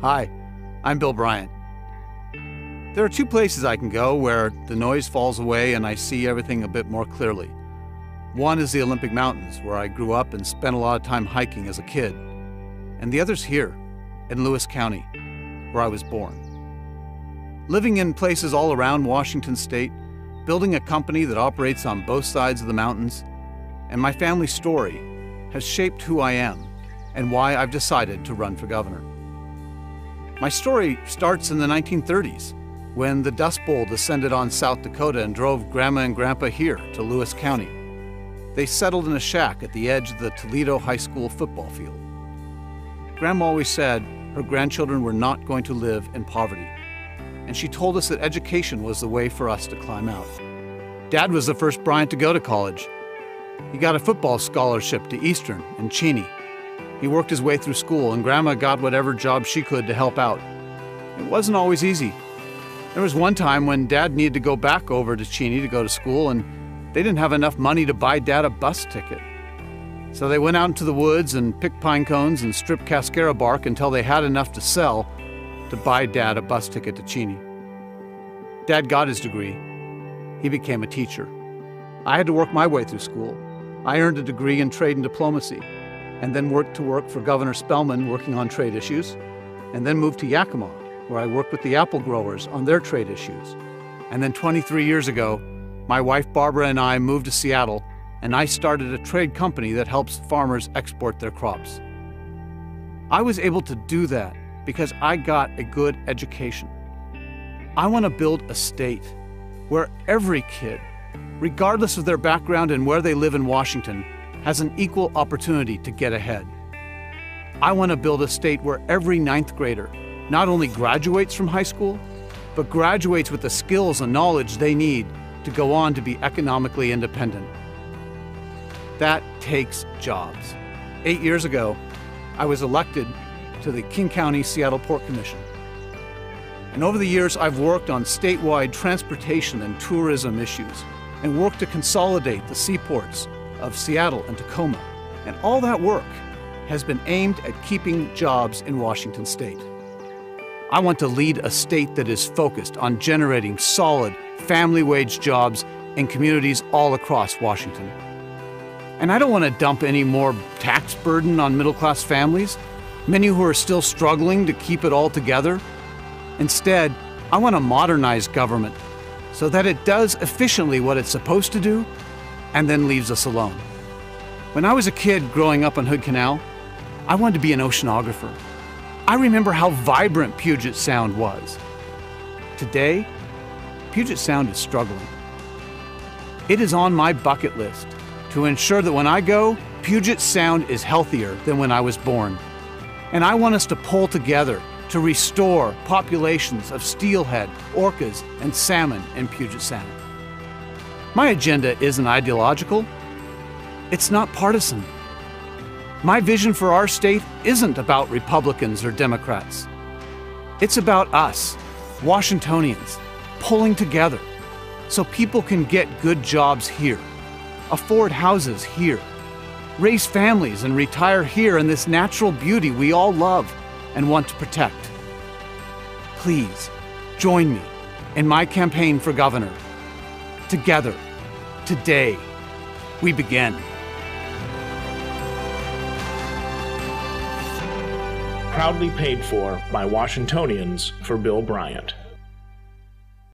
Hi, I'm Bill Bryant. There are two places I can go where the noise falls away and I see everything a bit more clearly. One is the Olympic Mountains, where I grew up and spent a lot of time hiking as a kid. And the other's here, in Lewis County, where I was born. Living in places all around Washington State, building a company that operates on both sides of the mountains, and my family's story has shaped who I am and why I've decided to run for governor. My story starts in the 1930s, when the Dust Bowl descended on South Dakota and drove Grandma and Grandpa here to Lewis County. They settled in a shack at the edge of the Toledo High School football field. Grandma always said her grandchildren were not going to live in poverty, and she told us that education was the way for us to climb out. Dad was the first Bryant to go to college. He got a football scholarship to Eastern in Cheney. He worked his way through school, and Grandma got whatever job she could to help out. It wasn't always easy. There was one time when Dad needed to go back over to Cheney to go to school, and they didn't have enough money to buy Dad a bus ticket. So they went out into the woods and picked pine cones and stripped cascara bark until they had enough to sell to buy Dad a bus ticket to Cheney. Dad got his degree. He became a teacher. I had to work my way through school. I earned a degree in trade and diplomacy, and then worked to work for Governor Spellman working on trade issues, and then moved to Yakima, where I worked with the apple growers on their trade issues. And then 23 years ago, my wife Barbara and I moved to Seattle, and I started a trade company that helps farmers export their crops. I was able to do that because I got a good education. I want to build a state where every kid, regardless of their background and where they live in Washington, has an equal opportunity to get ahead. I want to build a state where every ninth grader not only graduates from high school, but graduates with the skills and knowledge they need to go on to be economically independent. That takes jobs. 8 years ago, I was elected to the King County Seattle Port Commission. And over the years, I've worked on statewide transportation and tourism issues and worked to consolidate the seaports of Seattle and Tacoma. And all that work has been aimed at keeping jobs in Washington State. I want to lead a state that is focused on generating solid family wage jobs in communities all across Washington. And I don't want to dump any more tax burden on middle-class families, many who are still struggling to keep it all together. Instead, I want to modernize government so that it does efficiently what it's supposed to do and then leaves us alone. When I was a kid growing up on Hood Canal, I wanted to be an oceanographer. I remember how vibrant Puget Sound was. Today, Puget Sound is struggling. It is on my bucket list to ensure that when I go, Puget Sound is healthier than when I was born. And I want us to pull together to restore populations of steelhead, orcas, and salmon in Puget Sound. My agenda isn't ideological. It's not partisan. My vision for our state isn't about Republicans or Democrats. It's about us, Washingtonians, pulling together so people can get good jobs here, afford houses here, raise families and retire here in this natural beauty we all love and want to protect. Please join me in my campaign for governor. Together, today, we begin. Proudly paid for by Washingtonians for Bill Bryant.